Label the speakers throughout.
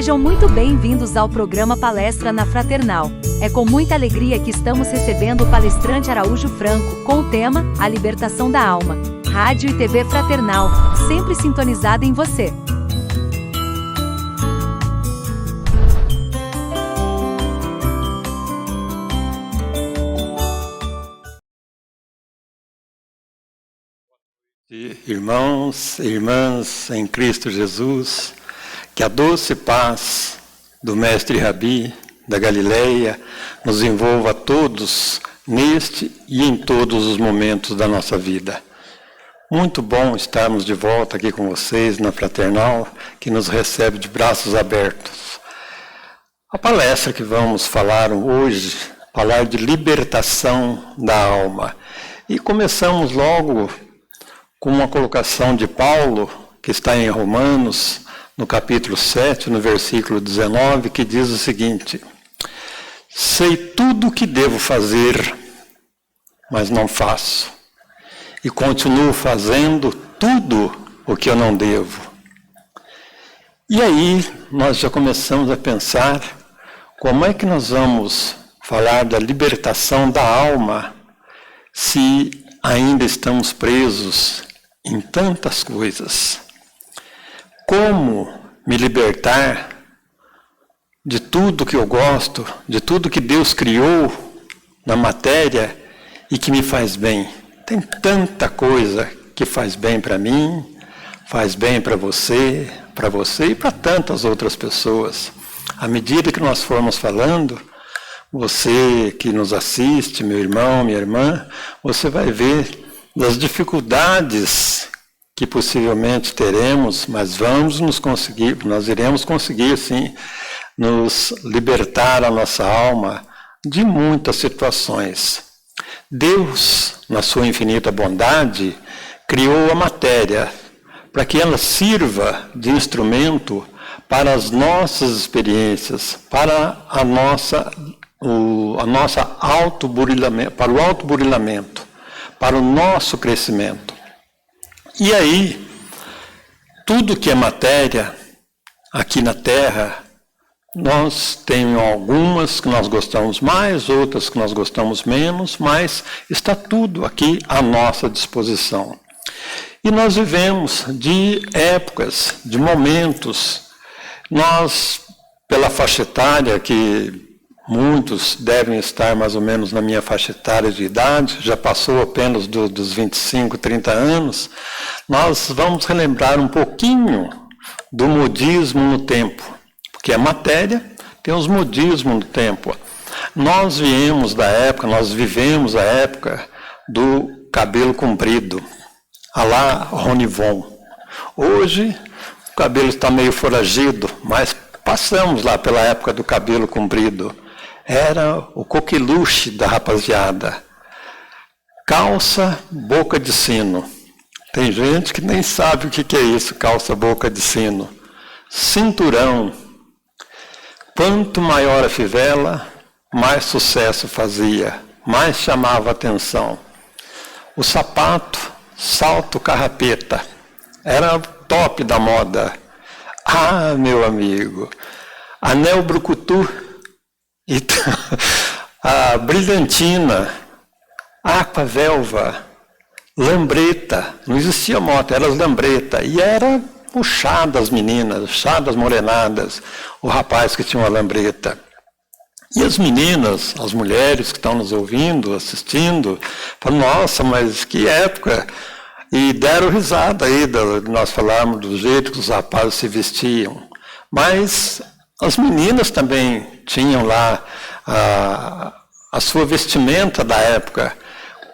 Speaker 1: Sejam muito bem-vindos ao programa Palestra na Fraternal. É com muita alegria que estamos recebendo o palestrante Araújo Franco, com o tema A Libertação da Alma. Rádio e TV Fraternal, sempre sintonizada em você.
Speaker 2: Irmãos e irmãs em Cristo Jesus, que a doce paz do Mestre Rabi da Galileia nos envolva a todos neste e em todos os momentos da nossa vida. Muito bom estarmos de volta aqui com vocês na Fraternal, que nos recebe de braços abertos. A palestra que vamos falar hoje, falar de libertação da alma. E começamos logo com uma colocação de Paulo, que está em Romanos, no capítulo 7, no versículo 19, que diz o seguinte: sei tudo o que devo fazer, mas não faço. E continuo fazendo tudo o que eu não devo. E aí nós já começamos a pensar como é que nós vamos falar da libertação da alma se ainda estamos presos em tantas coisas. Como me libertar de tudo que eu gosto, de tudo que Deus criou na matéria e que me faz bem? Tem tanta coisa que faz bem para mim, faz bem para você e para tantas outras pessoas. À medida que nós formos falando, você que nos assiste, meu irmão, minha irmã, você vai ver das dificuldades que possivelmente teremos, mas nós iremos conseguir sim nos libertar a nossa alma de muitas situações. Deus, na sua infinita bondade, criou a matéria para que ela sirva de instrumento para as nossas experiências, para o autoburilamento, para o nosso crescimento. E aí, tudo que é matéria, aqui na Terra, nós temos algumas que nós gostamos mais, outras que nós gostamos menos, mas está tudo aqui à nossa disposição. E nós vivemos de épocas, de momentos. Nós, pela faixa etária que muitos devem estar mais ou menos na minha faixa etária de idade, já passou apenas dos 25, 30 anos, nós vamos relembrar um pouquinho do modismo no tempo, porque a matéria tem os modismos no tempo. Nós vivemos a época do cabelo comprido, à la Ronivon. Hoje o cabelo está meio foragido, mas passamos lá pela época do cabelo comprido. Era o coqueluche da rapaziada. Calça, boca de sino. Tem gente que nem sabe o que é isso, calça, boca de sino. Cinturão. Quanto maior a fivela, mais sucesso fazia, mais chamava atenção. O sapato, salto carrapeta. Era o top da moda. Ah, meu amigo, anel brucutu. A brilhantina, aquavelva, lambreta, não existia moto, era as lambreta, e era o chá das meninas, o chá das morenadas, o rapaz que tinha uma lambreta. E as meninas, as mulheres que estão nos ouvindo, assistindo, falam, nossa, mas que época! E deram risada aí, nós falarmos do jeito que os rapazes se vestiam. Mas as meninas também tinham lá a sua vestimenta da época.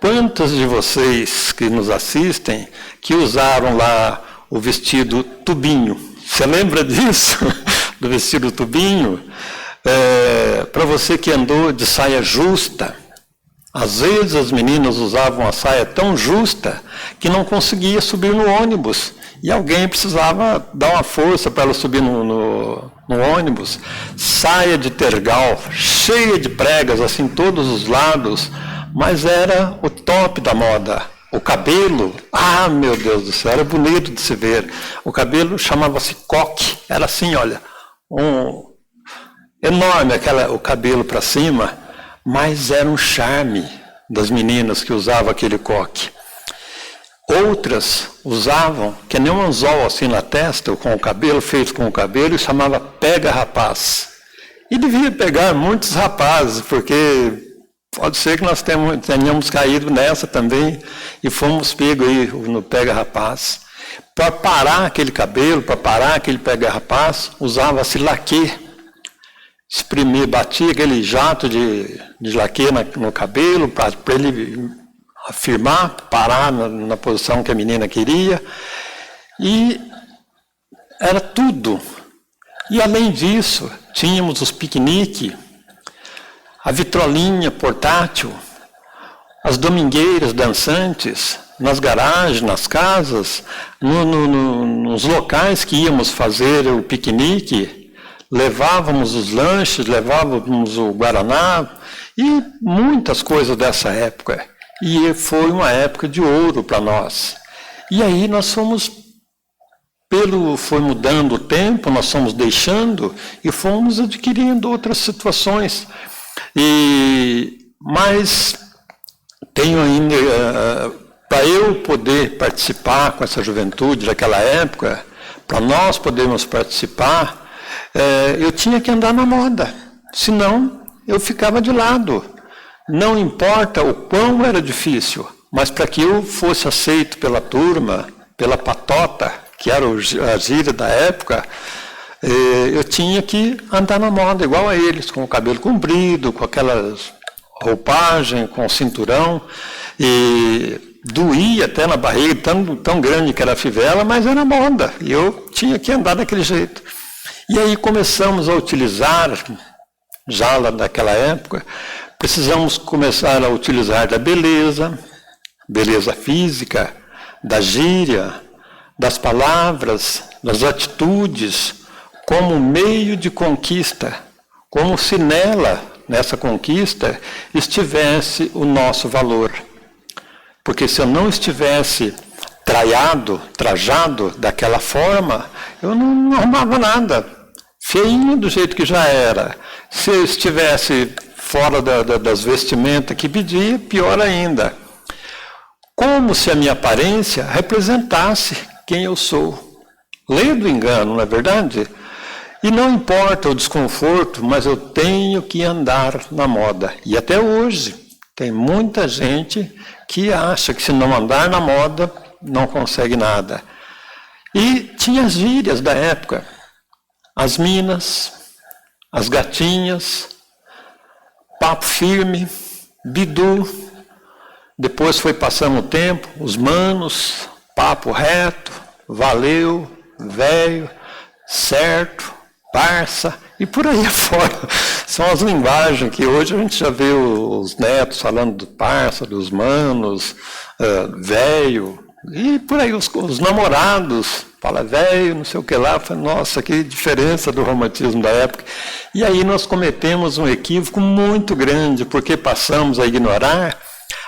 Speaker 2: Quantos de vocês que nos assistem que usaram lá o vestido tubinho? Você lembra disso? Do vestido tubinho? Para você que andou de saia justa, às vezes as meninas usavam a saia tão justa que não conseguia subir no ônibus. E alguém precisava dar uma força para ela subir no ônibus. Saia de tergal, cheia de pregas, assim, todos os lados, mas era o top da moda. O cabelo, meu Deus do céu, era bonito de se ver. O cabelo chamava-se coque, era assim, olha, enorme, o cabelo para cima, mas era um charme das meninas que usavam aquele coque. Outras usavam, que nem um anzol assim na testa, com o cabelo, feito com o cabelo, e chamava pega rapaz. E devia pegar muitos rapazes, porque pode ser que nós tenhamos caído nessa também, e fomos pegos aí no pega rapaz. Para parar aquele cabelo, para parar aquele pega rapaz, usava-se laque. Exprimir, batia aquele jato de laque no cabelo, para ele afirmar, parar na posição que a menina queria. E era tudo. E além disso, tínhamos os piqueniques, a vitrolinha portátil, as domingueiras dançantes, nas garagens, nas casas, nos locais que íamos fazer o piquenique. Levávamos os lanches, levávamos o guaraná e muitas coisas dessa época. E foi uma época de ouro para nós. E aí nós fomos, foi mudando o tempo, nós fomos deixando e fomos adquirindo outras situações. Mas tenho ainda, para eu poder participar com essa juventude daquela época, para nós podermos participar, eu tinha que andar na moda, senão eu ficava de lado. Não importa o quão era difícil, mas para que eu fosse aceito pela turma, pela patota, que era a gíria da época, eu tinha que andar na moda, igual a eles, com o cabelo comprido, com aquela roupagem, com o cinturão, e doía até na barriga, tão grande que era a fivela, mas era moda, e eu tinha que andar daquele jeito. E aí começamos a utilizar, já lá naquela época, precisamos começar a utilizar da beleza física, da gíria, das palavras, das atitudes, como meio de conquista, como se nessa conquista, estivesse o nosso valor. Porque se eu não estivesse trajado daquela forma, eu não arrumava nada. Feinho do jeito que já era. Se eu estivesse fora das vestimentas que pedia, pior ainda. Como se a minha aparência representasse quem eu sou. Lei do engano, não é verdade? E não importa o desconforto, mas eu tenho que andar na moda. E até hoje, tem muita gente que acha que se não andar na moda, não consegue nada. E tinha as gírias da época. As minas, as gatinhas, papo firme, bidu. Depois foi passando o tempo, os manos, papo reto, valeu, velho, certo, parça, e por aí afora. São as linguagens que hoje a gente já vê os netos falando do parça, dos manos, velho, e por aí os namorados, fala velho, não sei o que lá, fala, nossa, que diferença do romantismo da época. E aí nós cometemos um equívoco muito grande, porque passamos a ignorar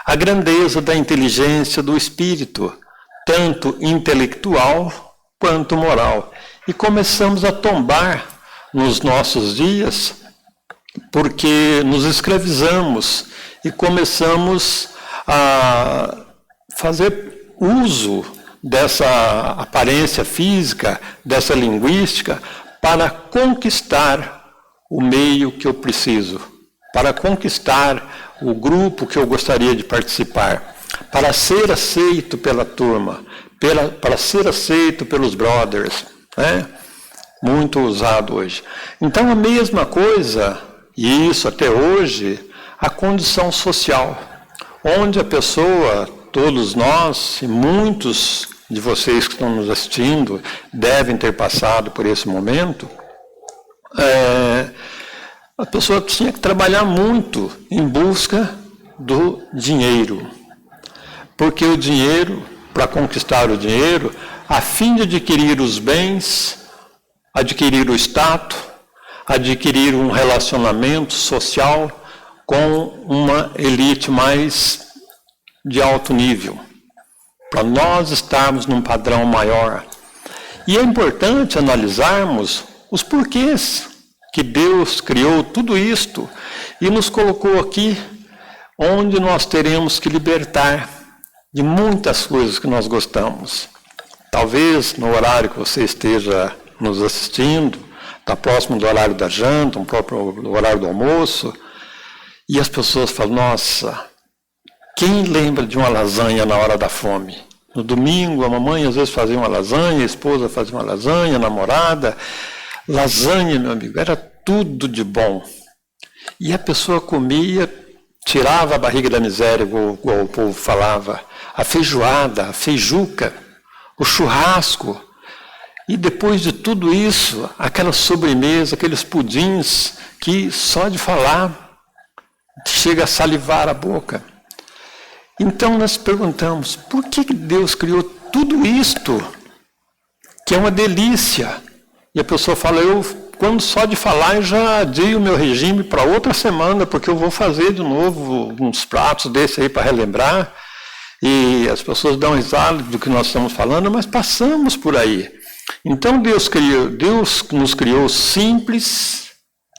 Speaker 2: a grandeza da inteligência do espírito, tanto intelectual quanto moral. E começamos a tombar nos nossos dias, porque nos escravizamos e começamos a fazer uso dessa aparência física, dessa linguística, para conquistar o meio que eu preciso, para conquistar o grupo que eu gostaria de participar, para ser aceito pela turma, para ser aceito pelos brothers, né? Muito usado hoje. Então a mesma coisa, e isso até hoje, a condição social, onde a pessoa, todos nós, e muitos de vocês que estão nos assistindo, devem ter passado por esse momento, a pessoa tinha que trabalhar muito em busca do dinheiro. Porque o dinheiro, para conquistar o dinheiro, a fim de adquirir os bens, adquirir o status, adquirir um relacionamento social com uma elite mais de alto nível, para nós estarmos num padrão maior. E é importante analisarmos os porquês que Deus criou tudo isto e nos colocou aqui onde nós teremos que libertar de muitas coisas que nós gostamos. Talvez no horário que você esteja nos assistindo, está próximo do horário da janta, do horário do almoço, e as pessoas falam, nossa, quem lembra de uma lasanha na hora da fome? No domingo, a mamãe às vezes fazia uma lasanha, a esposa fazia uma lasanha, a namorada. Lasanha, meu amigo, era tudo de bom. E a pessoa comia, tirava a barriga da miséria, igual o povo falava. A feijoada, a feijuca, o churrasco. E depois de tudo isso, aquela sobremesa, aqueles pudins que só de falar chega a salivar a boca. Então nós perguntamos, por que Deus criou tudo isto, que é uma delícia? E a pessoa fala, quando só de falar, eu já adiei o meu regime para outra semana, porque eu vou fazer de novo uns pratos desse aí para relembrar. E as pessoas dão risada do que nós estamos falando, mas passamos por aí. Então Deus nos criou simples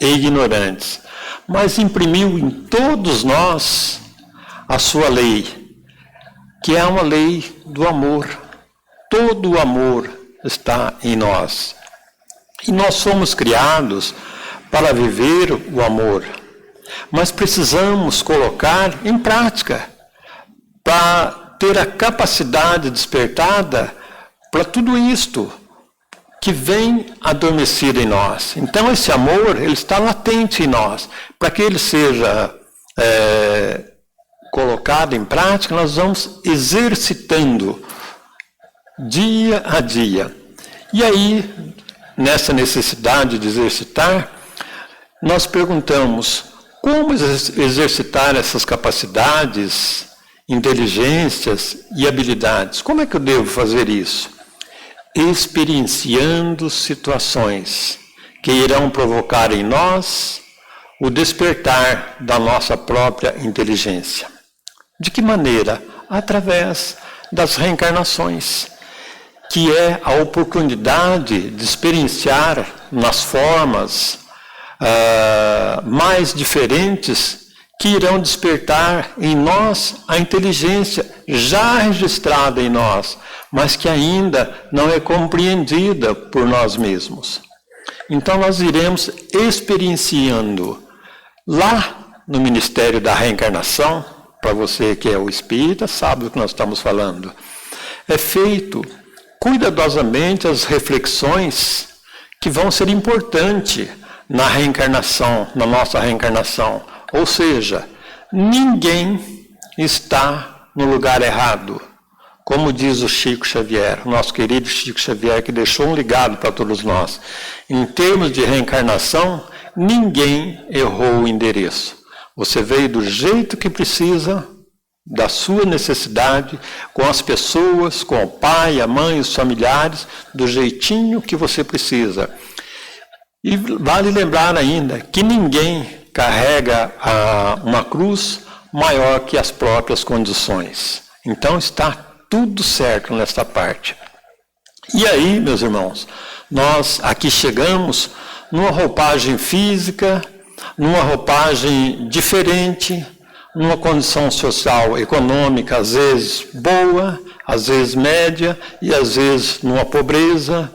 Speaker 2: e ignorantes, mas imprimiu em todos nós a sua lei, que é uma lei do amor. Todo o amor está em nós. E nós somos criados para viver o amor, mas precisamos colocar em prática, para ter a capacidade despertada para tudo isto que vem adormecido em nós. Então esse amor, ele está latente em nós. Para que ele seja colocado em prática, nós vamos exercitando dia a dia. E aí, nessa necessidade de exercitar, nós perguntamos, como exercitar essas capacidades, inteligências e habilidades? Como é que eu devo fazer isso? Experienciando situações que irão provocar em nós o despertar da nossa própria inteligência. De que maneira? Através das reencarnações, que é a oportunidade de experienciar nas formas mais diferentes que irão despertar em nós a inteligência já registrada em nós, mas que ainda não é compreendida por nós mesmos. Então nós iremos experienciando lá no Ministério da Reencarnação, para você que é o espírita, sabe do que nós estamos falando. É feito cuidadosamente as reflexões que vão ser importantes na reencarnação, na nossa reencarnação. Ou seja, ninguém está no lugar errado. Como diz o Chico Xavier, o nosso querido Chico Xavier, que deixou um legado para todos nós. Em termos de reencarnação, ninguém errou o endereço. Você veio do jeito que precisa, da sua necessidade, com as pessoas, com o pai, a mãe, os familiares, do jeitinho que você precisa. E vale lembrar ainda que ninguém carrega uma cruz maior que as próprias condições. Então está tudo certo nesta parte. E aí, meus irmãos, nós aqui chegamos numa roupagem física, numa roupagem diferente, numa condição social, econômica, às vezes boa, às vezes média e às vezes numa pobreza,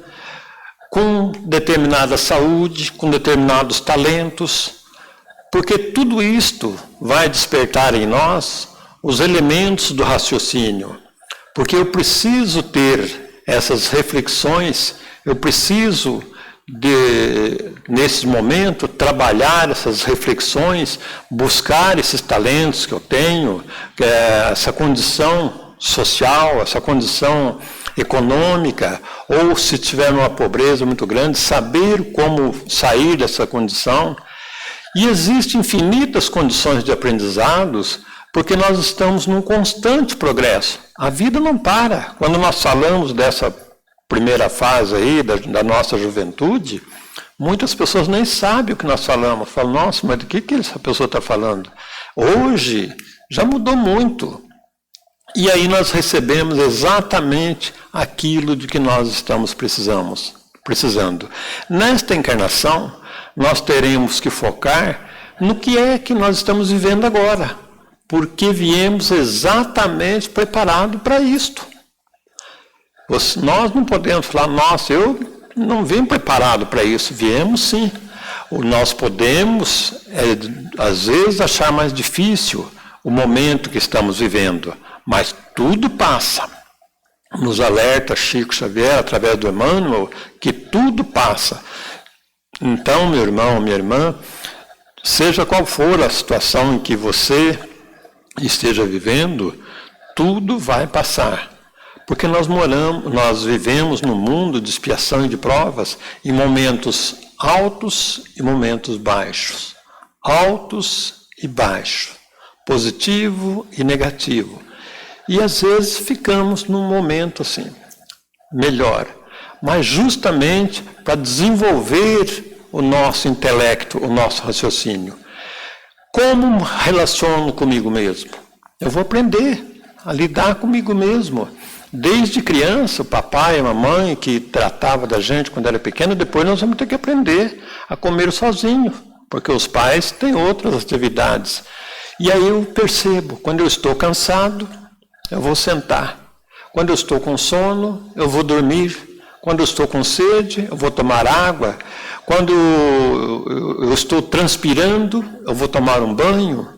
Speaker 2: com determinada saúde, com determinados talentos, porque tudo isto vai despertar em nós os elementos do raciocínio. Porque eu preciso ter essas reflexões, eu preciso, nesse momento, trabalhar essas reflexões, buscar esses talentos que eu tenho, essa condição social, essa condição econômica, ou se tiver uma pobreza muito grande, saber como sair dessa condição. E existem infinitas condições de aprendizados, porque nós estamos num constante progresso. A vida não para. Quando nós falamos dessa primeira fase aí, da nossa juventude, muitas pessoas nem sabem o que nós falamos. Falam, nossa, mas do que essa pessoa está falando? Hoje já mudou muito. E aí nós recebemos exatamente aquilo de que nós estamos precisando. precisando. Nesta encarnação, nós teremos que focar no que é que nós estamos vivendo agora, porque viemos exatamente preparados para isto. Nós não podemos falar, nossa, eu não vim preparado para isso. Viemos sim. Nós podemos, às vezes, achar mais difícil o momento que estamos vivendo, mas tudo passa. Nos alerta Chico Xavier, através do Emmanuel, que tudo passa. Então, meu irmão, minha irmã, seja qual for a situação em que você esteja vivendo, tudo vai passar. Porque nós vivemos num mundo de expiação e de provas em momentos altos e momentos baixos. Altos e baixos. Positivo e negativo. E às vezes ficamos num momento assim, melhor. Mas justamente para desenvolver o nosso intelecto, o nosso raciocínio. Como relaciono comigo mesmo? Eu vou aprender a lidar comigo mesmo. Desde criança, o papai e a mamãe que tratava da gente quando era pequeno, depois nós vamos ter que aprender a comer sozinho, porque os pais têm outras atividades. E aí eu percebo, quando eu estou cansado, eu vou sentar. Quando eu estou com sono, eu vou dormir. Quando eu estou com sede, eu vou tomar água. Quando eu estou transpirando, eu vou tomar um banho.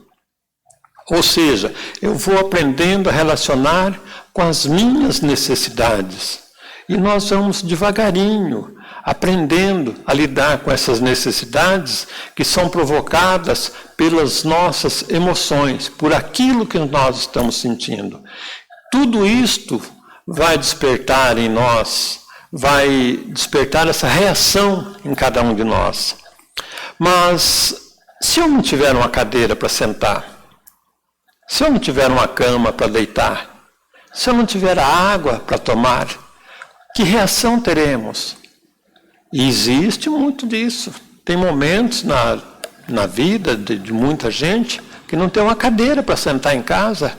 Speaker 2: Ou seja, eu vou aprendendo a relacionar com as minhas necessidades. E nós vamos devagarinho aprendendo a lidar com essas necessidades que são provocadas pelas nossas emoções, por aquilo que nós estamos sentindo. Tudo isto vai despertar em nós, vai despertar essa reação em cada um de nós. Mas se eu não tiver uma cadeira para sentar, se eu não tiver uma cama para deitar, se eu não tiver água para tomar, que reação teremos? E existe muito disso. Tem momentos na vida de muita gente que não tem uma cadeira para sentar em casa.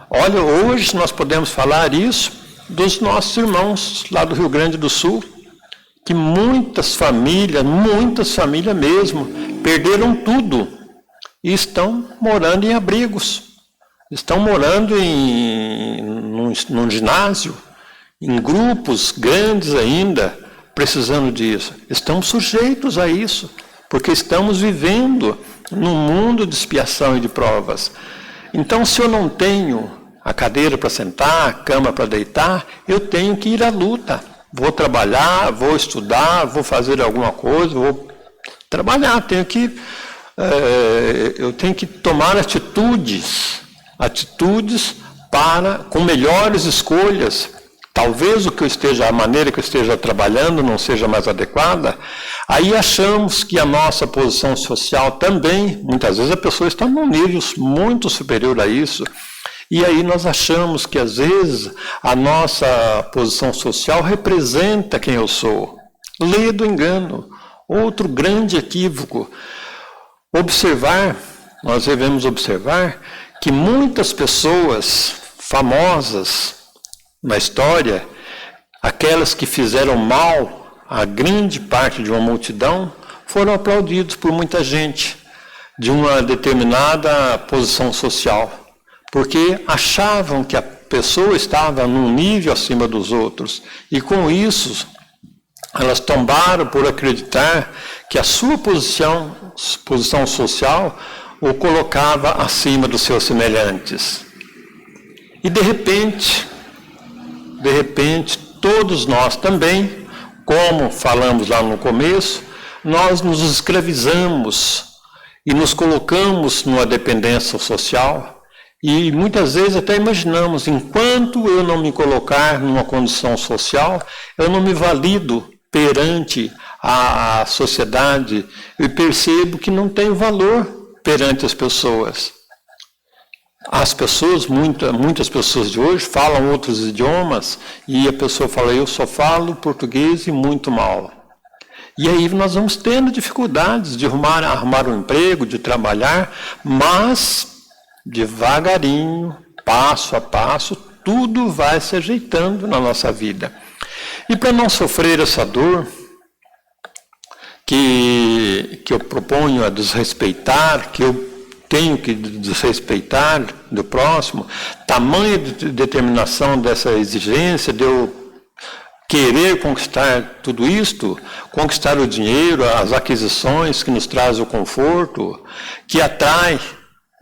Speaker 2: Olha, hoje nós podemos falar isso dos nossos irmãos lá do Rio Grande do Sul, que muitas famílias mesmo, perderam tudo e estão morando em abrigos. Estão morando num ginásio, em grupos grandes ainda, precisando disso. Estamos sujeitos a isso, porque estamos vivendo num mundo de expiação e de provas. Então, se eu não tenho a cadeira para sentar, a cama para deitar, eu tenho que ir à luta. Vou trabalhar, vou estudar, vou fazer alguma coisa, vou trabalhar. Eu tenho que tomar atitudes com melhores escolhas. Talvez a maneira que eu esteja trabalhando não seja mais adequada. Aí achamos que a nossa posição social também, muitas vezes a pessoa está num nível muito superior a isso, e aí nós achamos que às vezes a nossa posição social representa quem eu sou. Lê do engano. Outro grande equívoco. Nós devemos observar que muitas pessoas famosas na história, aquelas que fizeram mal a grande parte de uma multidão, foram aplaudidos por muita gente de uma determinada posição social, porque achavam que a pessoa estava num nível acima dos outros, e com isso elas tombaram por acreditar que a sua posição social o colocava acima dos seus semelhantes. E de repente, todos nós também, como falamos lá no começo, nós nos escravizamos e nos colocamos numa dependência social. E muitas vezes até imaginamos, enquanto eu não me colocar numa condição social, eu não me valido perante a sociedade e percebo que não tenho valor perante as pessoas. As pessoas, muitas pessoas de hoje falam outros idiomas e a pessoa fala, eu só falo português e muito mal. E aí nós vamos tendo dificuldades de arrumar um emprego, de trabalhar, mas devagarinho, passo a passo, tudo vai se ajeitando na nossa vida. E para não sofrer essa dor, que eu proponho a desrespeitar, que eu tenho que desrespeitar do próximo, tamanha determinação dessa exigência de eu querer conquistar tudo isto, conquistar o dinheiro, as aquisições que nos trazem o conforto, que atrai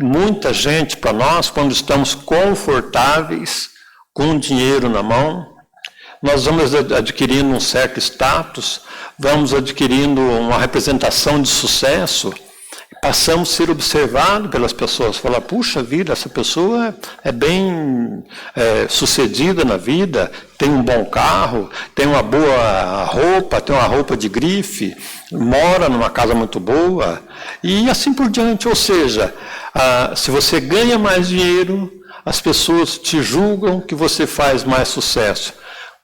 Speaker 2: muita gente para nós quando estamos confortáveis, com dinheiro na mão. Nós vamos adquirindo um certo status, vamos adquirindo uma representação de sucesso, passamos a ser observados pelas pessoas, falar, puxa vida, essa pessoa é bem sucedida na vida, tem um bom carro, tem uma boa roupa, tem uma roupa de grife, mora numa casa muito boa, e assim por diante. Ou seja, se você ganha mais dinheiro, as pessoas te julgam que você faz mais sucesso.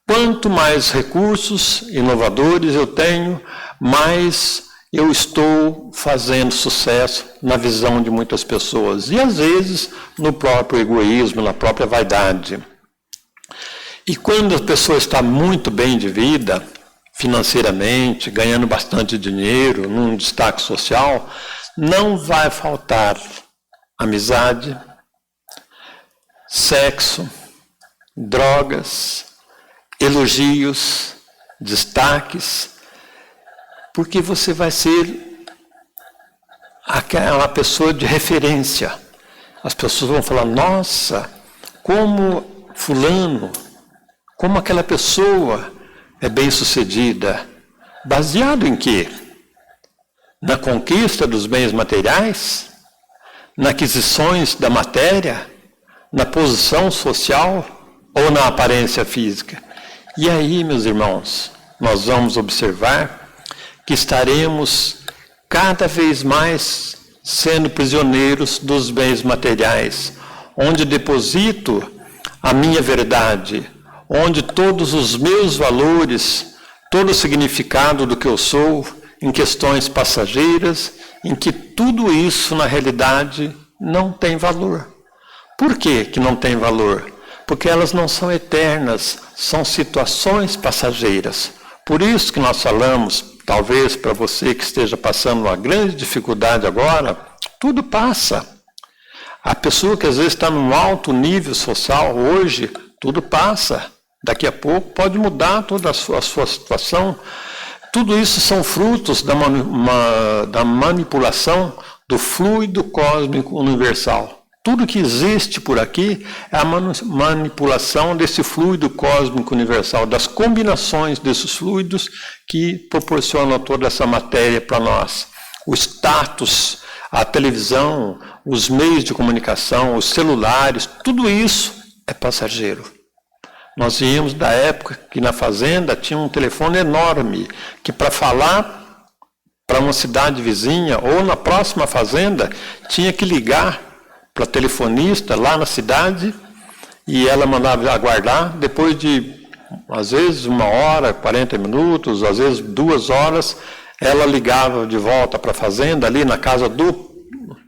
Speaker 2: Quanto mais recursos inovadores eu tenho, mais eu estou fazendo sucesso na visão de muitas pessoas. E às vezes no próprio egoísmo, na própria vaidade. E quando a pessoa está muito bem de vida, financeiramente, ganhando bastante dinheiro, num destaque social, não vai faltar amizade, sexo, drogas, elogios, destaques, porque você vai ser aquela pessoa de referência. As pessoas vão falar, nossa, como fulano, como aquela pessoa é bem-sucedida. Baseado em quê? Na conquista dos bens materiais? Na aquisições da matéria? Na posição social? Ou na aparência física? E aí, meus irmãos, nós vamos observar que estaremos cada vez mais sendo prisioneiros dos bens materiais, onde deposito a minha verdade, onde todos os meus valores, todo o significado do que eu sou, em questões passageiras, em que tudo isso, na realidade, não tem valor. Por que que não tem valor? Porque elas não são eternas, são situações passageiras. Por isso que nós falamos, talvez para você que esteja passando uma grande dificuldade agora, tudo passa. A pessoa que às vezes está num alto nível social hoje, tudo passa. Daqui a pouco pode mudar toda a sua situação. Tudo isso são frutos da manipulação do fluido cósmico universal. Tudo que existe por aqui é a manipulação desse fluido cósmico universal, das combinações desses fluidos que proporcionam toda essa matéria para nós. O status, a televisão, os meios de comunicação, os celulares, tudo isso é passageiro. Nós viemos da época que na fazenda tinha um telefone enorme, que para falar para uma cidade vizinha ou na próxima fazenda, tinha que ligar para a telefonista lá na cidade, e ela mandava aguardar, depois de, às vezes, 1 hora, 40 minutos, às vezes 2 horas, ela ligava de volta para a fazenda, ali na casa do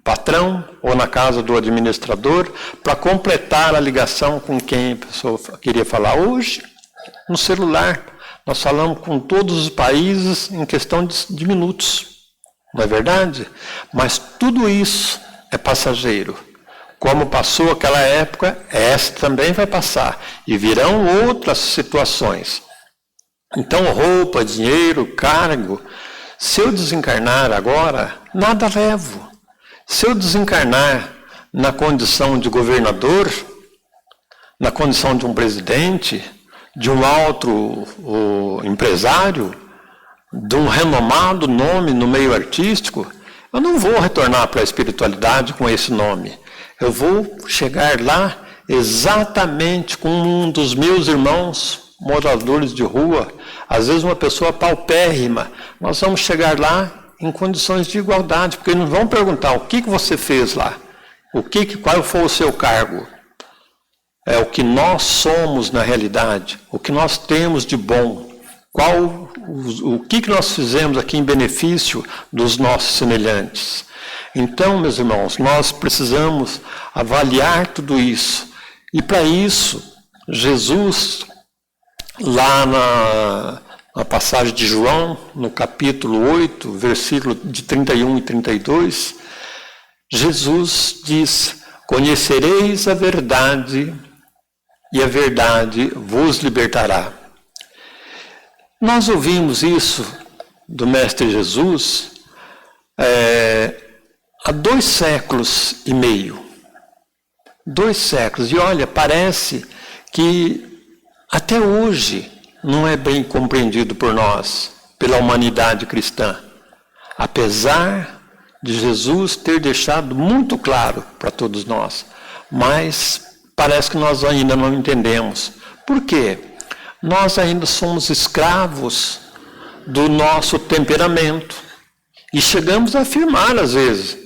Speaker 2: patrão ou na casa do administrador, para completar a ligação com quem a pessoa queria falar. Hoje, no celular, nós falamos com todos os países em questão de minutos, não é verdade? Mas tudo isso é passageiro. Como passou aquela época, essa também vai passar. E virão outras situações. Então, roupa, dinheiro, cargo. Se eu desencarnar agora, nada levo. Se eu desencarnar na condição de governador, na condição de um presidente, de um alto empresário, de um renomado nome no meio artístico, eu não vou retornar para a espiritualidade com esse nome. Eu vou chegar lá exatamente com um dos meus irmãos moradores de rua, às vezes uma pessoa paupérrima. Nós vamos chegar lá em condições de igualdade, porque eles não vão perguntar o que você fez lá, qual foi o seu cargo. É o que nós somos na realidade, o que nós temos de bom, o que nós fizemos aqui em benefício dos nossos semelhantes. Então, meus irmãos, nós precisamos avaliar tudo isso. E para isso, Jesus, lá uma passagem de João, no capítulo 8, versículo de 31 e 32, Jesus diz: conhecereis a verdade e a verdade vos libertará. Nós ouvimos isso do Mestre Jesus há 2 séculos e meio. 2 séculos. E olha, parece que até hoje não é bem compreendido por nós, pela humanidade cristã. Apesar de Jesus ter deixado muito claro para todos nós, mas parece que nós ainda não entendemos. Por quê? Nós ainda somos escravos do nosso temperamento. E chegamos a afirmar, às vezes,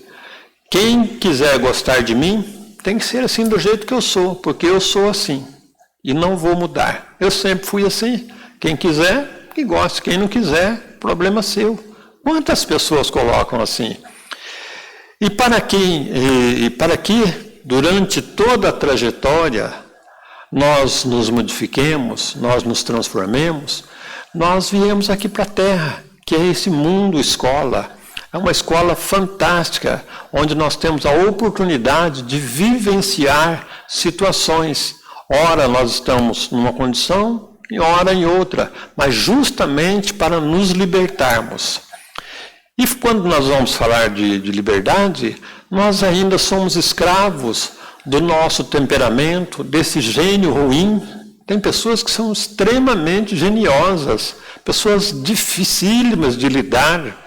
Speaker 2: quem quiser gostar de mim, tem que ser assim do jeito que eu sou, porque eu sou assim. E não vou mudar. Eu sempre fui assim. Quem quiser, que goste. Quem não quiser, problema seu. Quantas pessoas colocam assim? E para que durante toda a trajetória nós nos modifiquemos, nós nos transformemos, nós viemos aqui para a Terra, que é esse mundo escola. É uma escola fantástica, onde nós temos a oportunidade de vivenciar situações. Ora nós estamos numa condição e ora em outra, mas justamente para nos libertarmos. E quando nós vamos falar de liberdade, nós ainda somos escravos do nosso temperamento, desse gênio ruim. Tem pessoas que são extremamente geniosas, pessoas dificílimas de lidar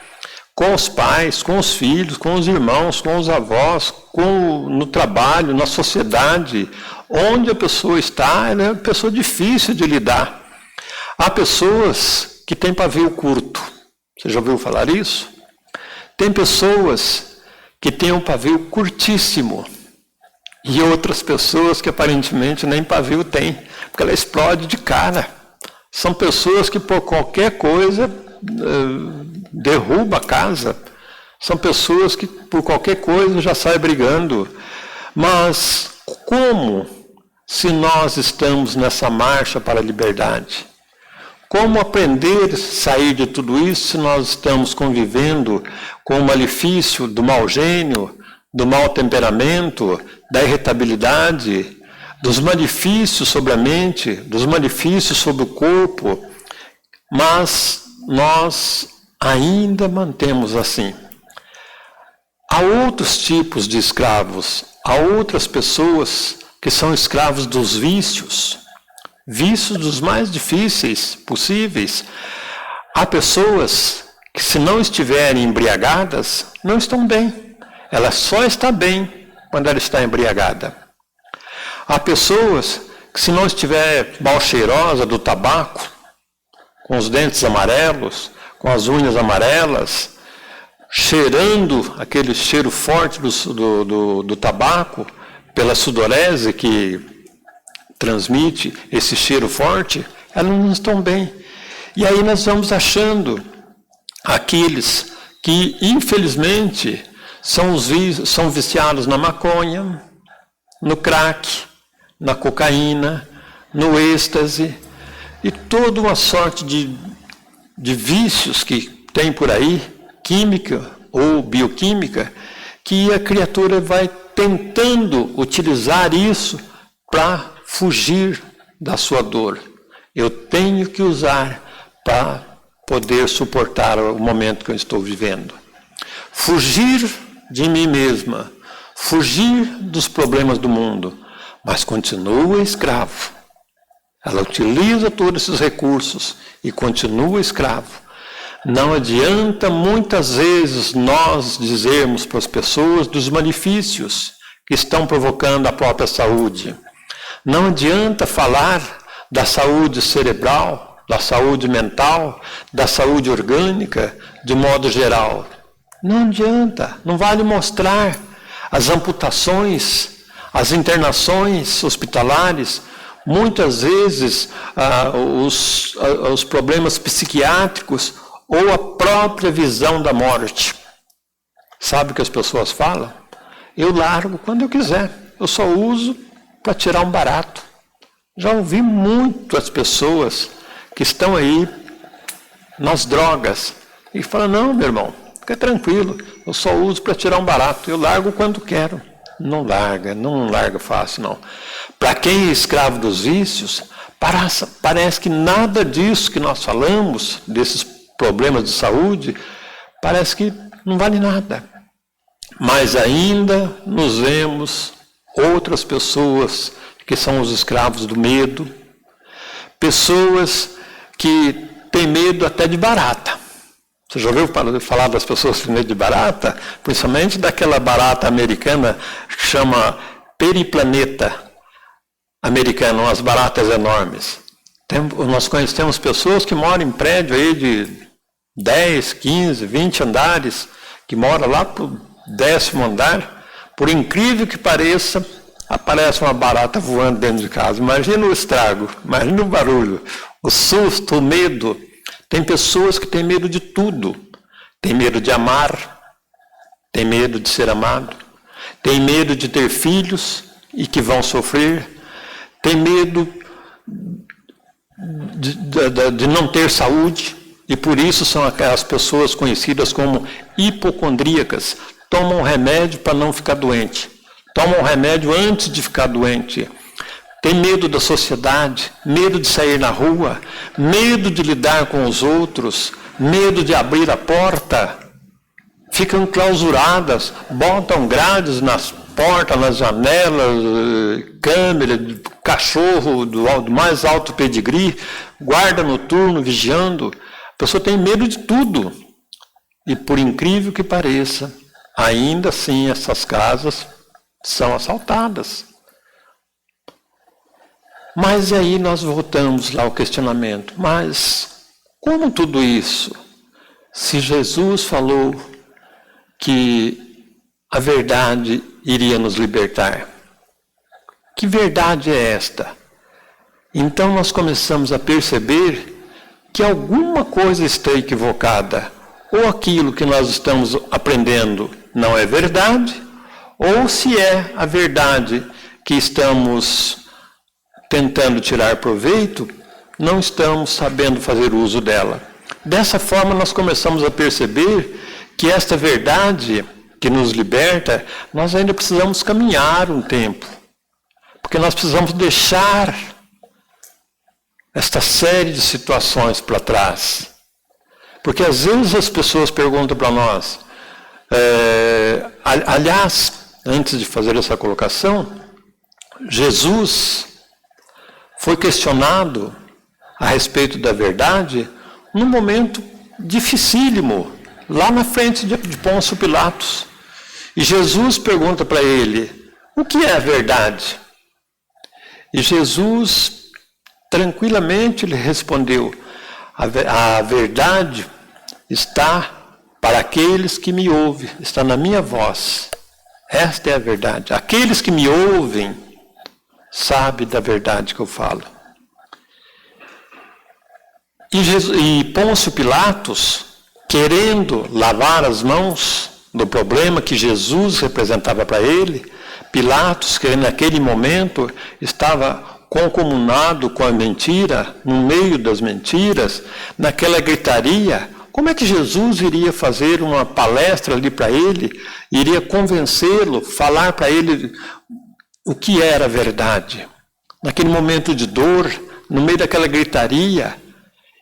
Speaker 2: com os pais, com os filhos, com os irmãos, com os avós, no trabalho, na sociedade. Onde a pessoa está, ela é uma pessoa difícil de lidar. Há pessoas que têm pavio curto. Você já ouviu falar isso? Tem pessoas que têm um pavio curtíssimo. E outras pessoas que aparentemente nem pavio têm, porque ela explode de cara. São pessoas que por qualquer coisa derruba a casa. São pessoas que por qualquer coisa já saem brigando. Mas como, se nós estamos nessa marcha para a liberdade? Como aprender a sair de tudo isso se nós estamos convivendo com o malefício do mau gênio, do mau temperamento, da irritabilidade, dos malefícios sobre a mente, dos malefícios sobre o corpo, mas nós ainda mantemos assim. Há outros tipos de escravos, há outras pessoas que são escravos dos vícios dos mais difíceis possíveis. Há pessoas que, se não estiverem embriagadas, não estão bem. Ela só está bem quando ela está embriagada. Há pessoas que, se não estiver mal cheirosa do tabaco, com os dentes amarelos, com as unhas amarelas, cheirando aquele cheiro forte do tabaco, pela sudorese que transmite esse cheiro forte, elas não estão bem. E aí nós vamos achando aqueles que, infelizmente, são viciados na maconha, no crack, na cocaína, no êxtase, e toda uma sorte de vícios que tem por aí, química ou bioquímica, que a criatura vai tentando utilizar isso para fugir da sua dor. Eu tenho que usar para poder suportar o momento que eu estou vivendo. Fugir de mim mesma, fugir dos problemas do mundo, mas continua escravo. Ela utiliza todos esses recursos e continua escravo. Não adianta muitas vezes nós dizermos para as pessoas dos malefícios que estão provocando a própria saúde. Não adianta falar da saúde cerebral, da saúde mental, da saúde orgânica, de modo geral. Não adianta, não vale mostrar as amputações, as internações hospitalares, muitas vezes os problemas psiquiátricos ou a própria visão da morte. Sabe o que as pessoas falam? Eu largo quando eu quiser, eu só uso para tirar um barato. Já ouvi muitas pessoas que estão aí nas drogas. E fala, não, meu irmão, fica tranquilo, eu só uso para tirar um barato, eu largo quando quero. Não larga fácil, não. Para quem é escravo dos vícios, parece que nada disso que nós falamos, desses problemas de saúde, parece que não vale nada. Mas ainda nos vemos outras pessoas que são os escravos do medo, pessoas que têm medo até de barata. Você já ouviu falar das pessoas que têm medo de barata? Principalmente daquela barata americana que chama periplaneta americana, umas baratas enormes. Nós conhecemos pessoas que moram em prédio aí de 10, 15, 20 andares, que moram lá para o 10º andar. Por incrível que pareça, aparece uma barata voando dentro de casa. Imagina o estrago, imagina o barulho, o susto, o medo. Tem pessoas que têm medo de tudo. Tem medo de amar, tem medo de ser amado, tem medo de ter filhos e que vão sofrer, tem medo de não ter saúde, e por isso são aquelas pessoas conhecidas como hipocondríacas. Tomam remédio para não ficar doente, tomam remédio antes de ficar doente. Tem medo da sociedade, medo de sair na rua, medo de lidar com os outros, medo de abrir a porta. Ficam clausuradas, botam grades nas portas, nas janelas, câmera, cachorro do mais alto pedigree, guarda noturno, vigiando. A pessoa tem medo de tudo. E por incrível que pareça, ainda assim essas casas são assaltadas. Mas aí nós voltamos lá ao questionamento. Mas como tudo isso? Se Jesus falou que a verdade iria nos libertar, que verdade é esta? Então nós começamos a perceber que alguma coisa está equivocada. Ou aquilo que nós estamos aprendendo não é verdade, ou se é a verdade que estamos tentando tirar proveito, não estamos sabendo fazer uso dela. Dessa forma, nós começamos a perceber que esta verdade que nos liberta, nós ainda precisamos caminhar um tempo. Porque nós precisamos deixar esta série de situações para trás. Porque às vezes as pessoas perguntam para nós, aliás, antes de fazer essa colocação, Jesus foi questionado a respeito da verdade num momento dificílimo, lá na frente de Pôncio Pilatos. E Jesus pergunta para ele, o que é a verdade? E Jesus, tranquilamente, lhe respondeu, a verdade está para aqueles que me ouvem, está na minha voz. Esta é a verdade. Aqueles que me ouvem, sabe da verdade que eu falo. E Pôncio Pilatos, querendo lavar as mãos do problema que Jesus representava para ele, Pilatos, que naquele momento estava concomunado com a mentira, no meio das mentiras, naquela gritaria, como é que Jesus iria fazer uma palestra ali para ele, iria convencê-lo, falar para ele o que era a verdade? Naquele momento de dor, no meio daquela gritaria,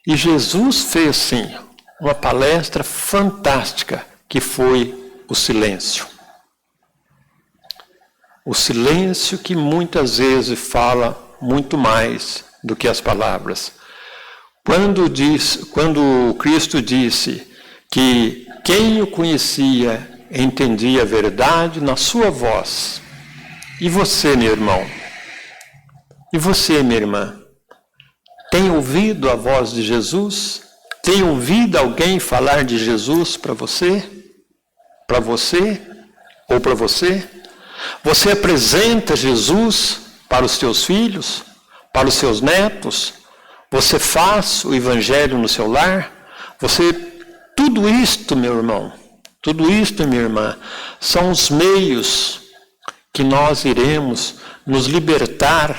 Speaker 2: e Jesus fez, sim, uma palestra fantástica, que foi o silêncio. O silêncio que muitas vezes fala muito mais do que as palavras. Quando Cristo disse que quem o conhecia entendia a verdade na sua voz. E você, meu irmão? E você, minha irmã? Tem ouvido a voz de Jesus? Tem ouvido alguém falar de Jesus para você? Para você? Ou para você? Você apresenta Jesus para os seus filhos? Para os seus netos? Você faz o evangelho no seu lar? Tudo isto, meu irmão, tudo isto, minha irmã, são os meios que nós iremos nos libertar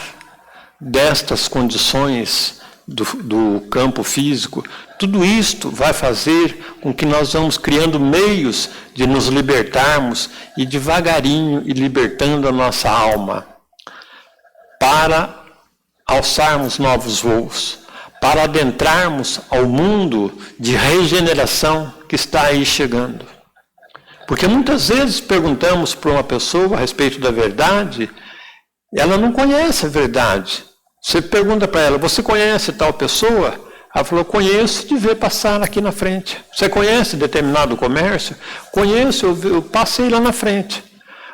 Speaker 2: destas condições do campo físico, tudo isto vai fazer com que nós vamos criando meios de nos libertarmos e devagarinho ir libertando a nossa alma para alçarmos novos voos, para adentrarmos ao mundo de regeneração que está aí chegando. Porque muitas vezes perguntamos para uma pessoa a respeito da verdade, ela não conhece a verdade. Você pergunta para ela, você conhece tal pessoa? Ela falou, conheço de ver passar aqui na frente. Você conhece determinado comércio? Conheço, eu passei lá na frente.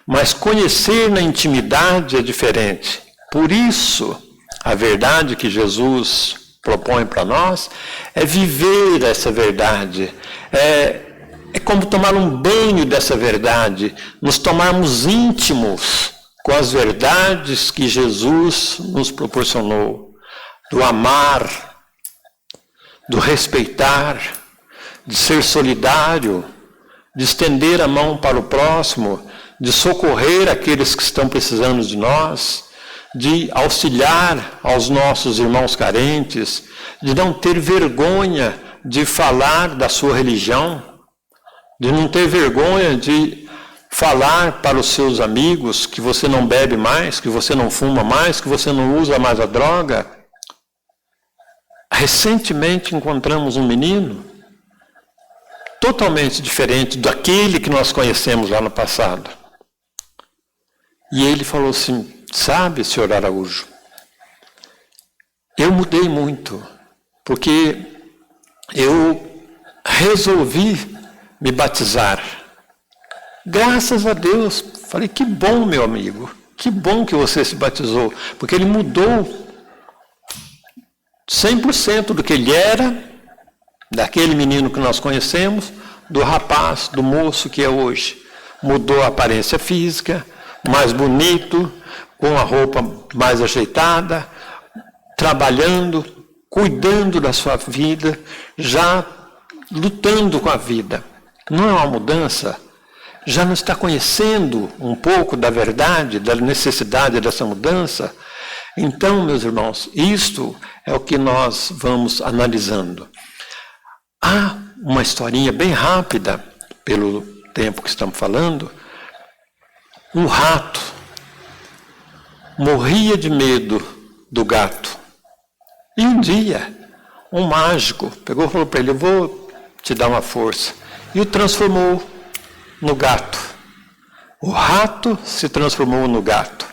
Speaker 2: Mas conhecer na intimidade é diferente. Por isso, a verdade que Jesus propõe para nós é viver essa verdade. É como tomar um banho dessa verdade, nos tomarmos íntimos com as verdades que Jesus nos proporcionou, do amar, do respeitar, de ser solidário, de estender a mão para o próximo, de socorrer aqueles que estão precisando de nós, de auxiliar aos nossos irmãos carentes, de não ter vergonha de falar da sua religião, de não ter vergonha de falar para os seus amigos que você não bebe mais, que você não fuma mais, que você não usa mais a droga. Recentemente encontramos um menino totalmente diferente daquele que nós conhecemos lá no passado. E ele falou assim, sabe, senhor Araújo, eu mudei muito, porque eu resolvi me batizar. Graças a Deus. Falei, que bom, meu amigo, que bom que você se batizou, porque ele mudou 100% do que ele era, daquele menino que nós conhecemos, do rapaz, do moço que é hoje. Mudou a aparência física, mais bonito, com a roupa mais ajeitada, trabalhando, cuidando da sua vida, já lutando com a vida. Não é uma mudança? Já não está conhecendo um pouco da verdade, da necessidade dessa mudança? Então, meus irmãos, isto é o que nós vamos analisando. Há uma historinha bem rápida, pelo tempo que estamos falando. Um rato morria de medo do gato. E um dia, um mágico pegou e falou para ele, eu vou te dar uma força. E o transformou no gato. O rato se transformou no gato.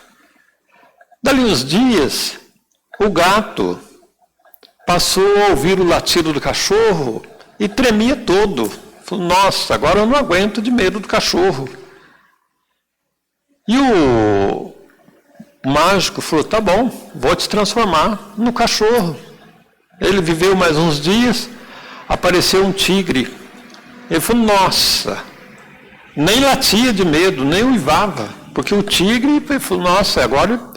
Speaker 2: Dali uns dias, o gato passou a ouvir o latido do cachorro e tremia todo. Falou, nossa, agora eu não aguento de medo do cachorro. E o mágico falou, tá bom, vou te transformar no cachorro. Ele viveu mais uns dias, apareceu um tigre. Ele falou, nossa, nem latia de medo, nem uivava, porque o tigre falou, nossa, agora...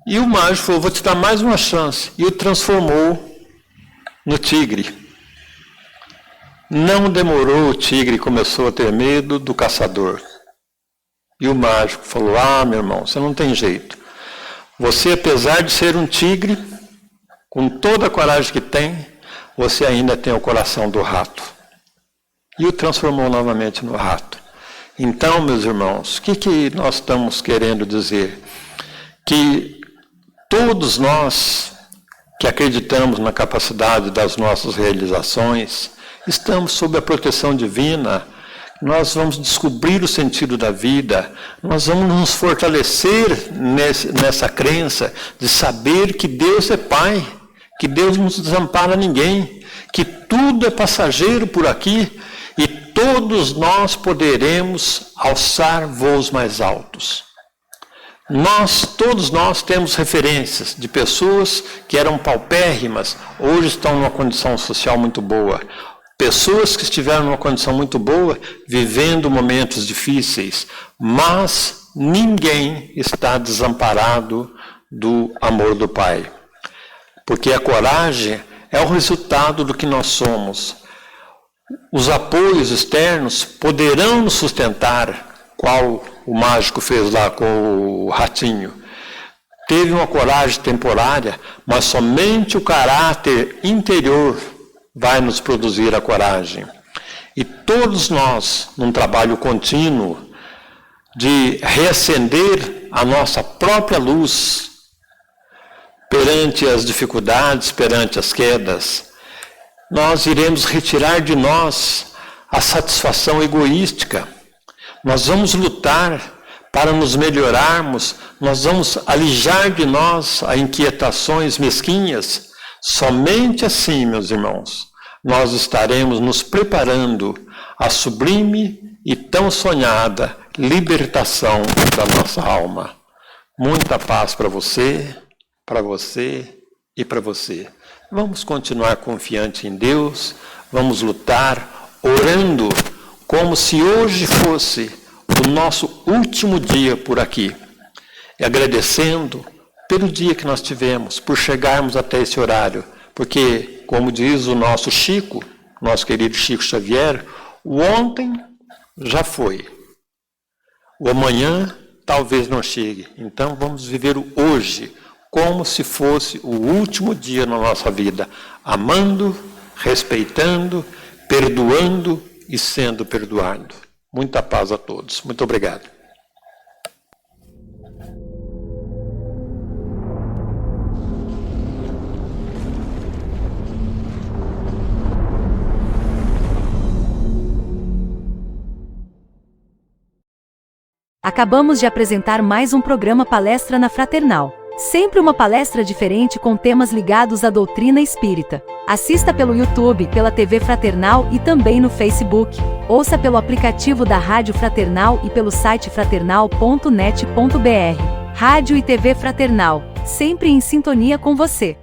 Speaker 2: E o mágico falou, vou te dar mais uma chance. E o transformou no tigre. Não demorou, o tigre começou a ter medo do caçador. E o mágico falou, meu irmão, você não tem jeito. Você, apesar de ser um tigre, com toda a coragem que tem, você ainda tem o coração do rato. E o transformou novamente no rato. Então, meus irmãos, o que nós estamos querendo dizer? Que todos nós que acreditamos na capacidade das nossas realizações, estamos sob a proteção divina, nós vamos descobrir o sentido da vida, nós vamos nos fortalecer nessa crença de saber que Deus é Pai, que Deus não desampara ninguém, que tudo é passageiro por aqui e todos nós poderemos alçar voos mais altos. Todos nós temos referências de pessoas que eram paupérrimas, hoje estão numa condição social muito boa. Pessoas que estiveram numa condição muito boa, vivendo momentos difíceis, mas ninguém está desamparado do amor do Pai. Porque a coragem é o resultado do que nós somos. Os apoios externos poderão nos sustentar, qual o mágico fez lá com o ratinho. teve uma coragem temporária, mas somente o caráter interior vai nos produzir a coragem. E todos nós, num trabalho contínuo de reacender a nossa própria luz perante as dificuldades, perante as quedas, nós iremos retirar de nós a satisfação egoística. Nós vamos lutar para nos melhorarmos, nós vamos alijar de nós as inquietações mesquinhas. Somente assim, meus irmãos, nós estaremos nos preparando à sublime e tão sonhada libertação da nossa alma. Muita paz para você e para você. Vamos continuar confiante em Deus, vamos lutar, orando como se hoje fosse o nosso último dia por aqui. E agradecendo pelo dia que nós tivemos, por chegarmos até esse horário. Porque, como diz o nosso Chico, nosso querido Chico Xavier, o ontem já foi. O amanhã talvez não chegue. Então vamos viver o hoje como se fosse o último dia na nossa vida, amando, respeitando, perdoando e sendo perdoado. Muita paz a todos. Muito obrigado.
Speaker 1: Acabamos de apresentar mais um programa Palestra na Fraternal. Sempre uma palestra diferente com temas ligados à doutrina espírita. Assista pelo YouTube, pela TV Fraternal e também no Facebook. Ouça pelo aplicativo da Rádio Fraternal e pelo site fraternal.net.br. Rádio e TV Fraternal, sempre em sintonia com você.